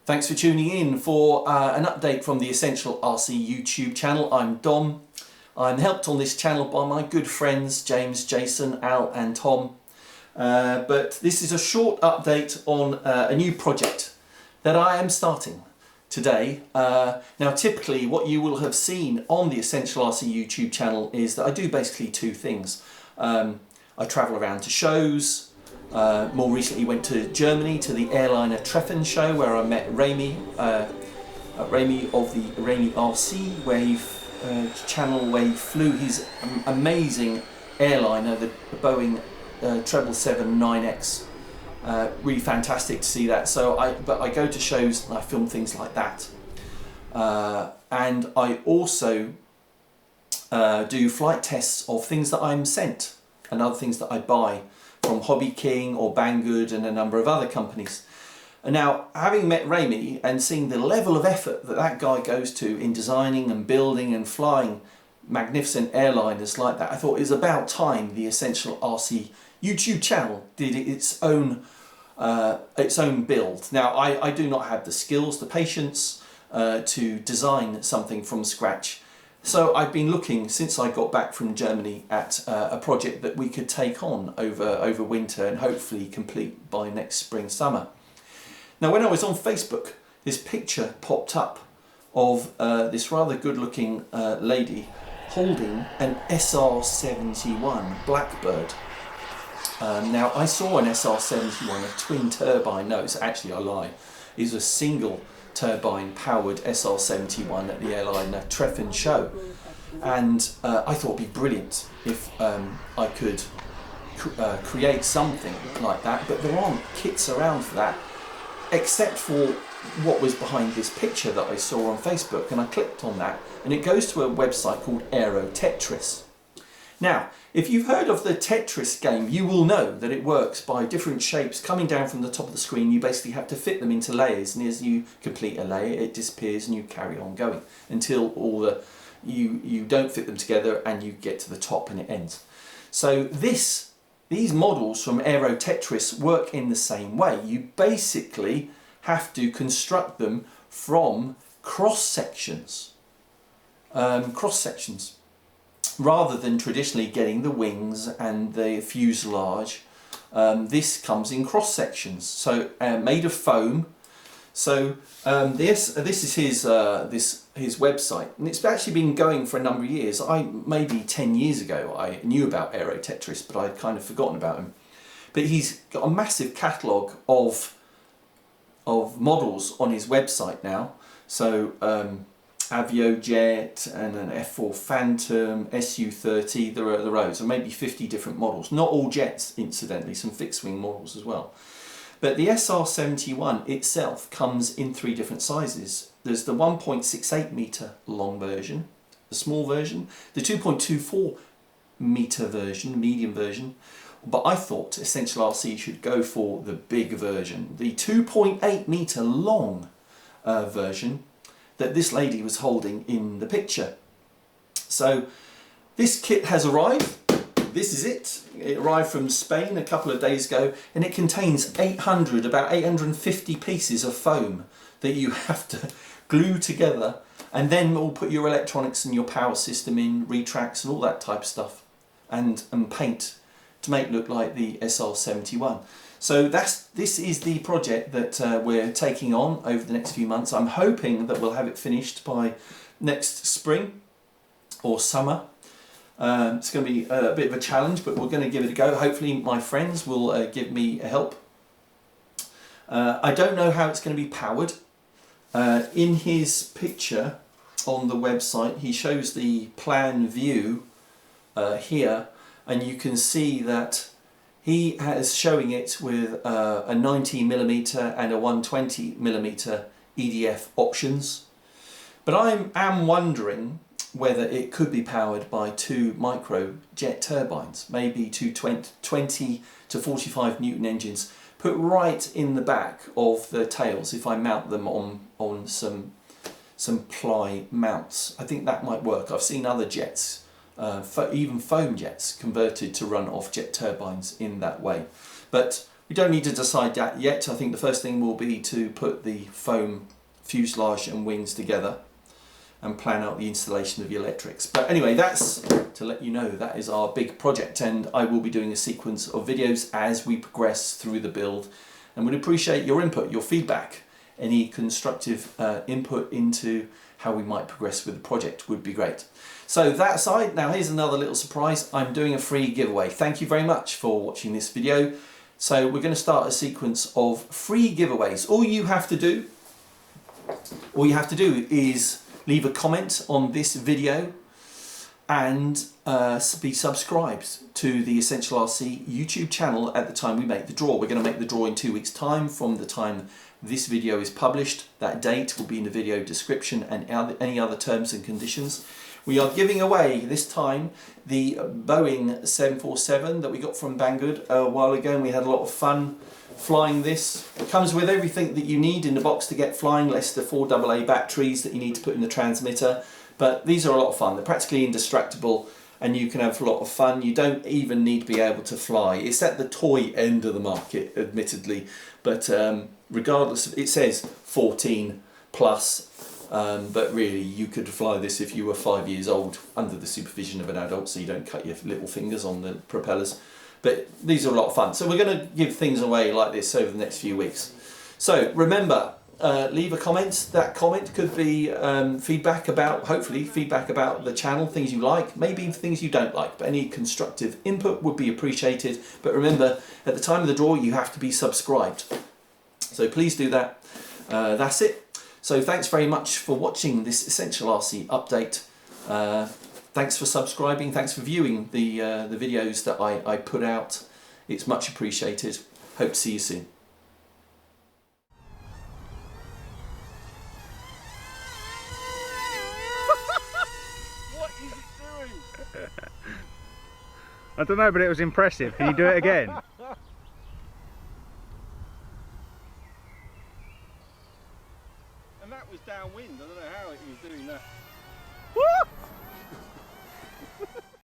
Thanks for tuning in for an update from the Essential RC YouTube channel. I'm Dom. I'm helped on this channel by my good friends James, Jason, Al and Tom. But this is a short update on a new project that I am starting today. Now typically what you will have seen on the Essential RC YouTube channel is that I do basically two things. I travel around to shows. More recently went to Germany to the airliner Treffen show where I met Remy of the Remy RC channel where he flew his amazing airliner, the Boeing 777-9X. Really fantastic to see that. But I go to shows and I film things like that. And I also do flight tests of things that I'm sent and other things that I buy from Hobby King or Banggood and a number of other companies. And now, having met Remy and seeing the level of effort that that guy goes to in designing and building and flying magnificent airliners like that, I thought it was about time the Essential RC YouTube channel did its own build. Now, I do not have the skills, the patience to design something from scratch. So I've been looking since I got back from Germany at a project that we could take on over winter and hopefully complete by next spring, summer. Now when I was on Facebook, this picture popped up of this rather good looking lady holding an SR-71 Blackbird. Now I saw an SR-71, a twin turbine, no it's actually I lie, it's a single turbine powered SR-71 at the airliner Treffen show, and I thought it'd be brilliant if I could create something like that, but there aren't kits around for that except for what was behind this picture that I saw on Facebook, and I clicked on that and it goes to a website called Aero Tetris. Now, if you've heard of the Tetris game, you will know that it works by different shapes coming down from the top of the screen. You basically have to fit them into layers, and as you complete a layer, it disappears and you carry on going until you don't fit them together and you get to the top and it ends. So these models from Aero Tetris work in the same way. You basically have to construct them from cross sections. Rather than traditionally getting the wings and the fuselage, this comes in cross sections, so made of foam. So this is his website, and it's actually been going for a number of years. Maybe 10 years ago I knew about Aero Tetris, but I'd kind of forgotten about him. But he's got a massive catalogue of models on his website now. So Aviojet and an F4 Phantom, Su-30, there are loads, and maybe 50 different models. Not all jets, incidentally, some fixed wing models as well. But the SR-71 itself comes in three different sizes. There's the 1.68 metre long version, the small version, the 2.24 metre version, medium version, but I thought Essential RC should go for the big version, the 2.8 metre long version that this lady was holding in the picture. So this kit has arrived. This is it. It arrived from Spain a couple of days ago, and it contains about 850 pieces of foam that you have to glue together, and then we'll put your electronics and your power system in, retracts and all that type of stuff, and paint to make it look like the SR-71. So this is the project that we're taking on over the next few months. I'm hoping that we'll have it finished by next spring or summer. It's going to be a bit of a challenge, but we're going to give it a go. Hopefully my friends will give me a help. I don't know how it's going to be powered. In his picture on the website, he shows the plan view here, and you can see that he is showing it with a 90mm and a 120mm EDF options. But I am wondering whether it could be powered by two micro jet turbines, maybe two 20 to 45 Newton engines, put right in the back of the tails if I mount them on some ply mounts. I think that might work. I've seen other jets, even foam jets, converted to run off jet turbines in that way. But We don't need to decide that yet. I think the first thing will be to put the foam fuselage and wings together and plan out the installation of the electrics. But anyway, that's to let you know that is our big project, and I will be doing a sequence of videos as we progress through the build, and would appreciate your input, your feedback. Any constructive input into how we might progress with the project would be great. So that aside, now here's another little surprise. I'm doing a free giveaway. Thank you very much for watching this video. So we're going to start a sequence of free giveaways. All you have to do is leave a comment on this video and be subscribed to the Essential RC YouTube channel at the time we make the draw. We're going to make the draw in 2 weeks' time from the time this video is published. That date will be in the video description and any other terms and conditions. We are giving away this time the Boeing 747 that we got from Banggood a while ago, and we had a lot of fun flying this. It comes with everything that you need in the box to get flying, less the 4 AA batteries that you need to put in the transmitter. But these are a lot of fun. They're practically indestructible and you can have a lot of fun. You don't even need to be able to fly. It's at the toy end of the market, admittedly, but regardless of, it says 14 plus, but really you could fly this if you were 5 years old under the supervision of an adult, so you don't cut your little fingers on the propellers. But these are a lot of fun. So we're going to give things away like this over the next few weeks. So remember, leave a comment. That comment could be feedback about, hopefully feedback about the channel, things you like, maybe things you don't like, but any constructive input would be appreciated. But remember, at the time of the draw you have to be subscribed, so please do that. That's it. So thanks very much for watching this Essential RC update. Thanks for subscribing, thanks for viewing the videos that I put out. It's much appreciated. Hope to see you soon. What is it doing? I don't know, but it was impressive. Can you do it again? And that was downwind. I don't know how it was doing that. Woo!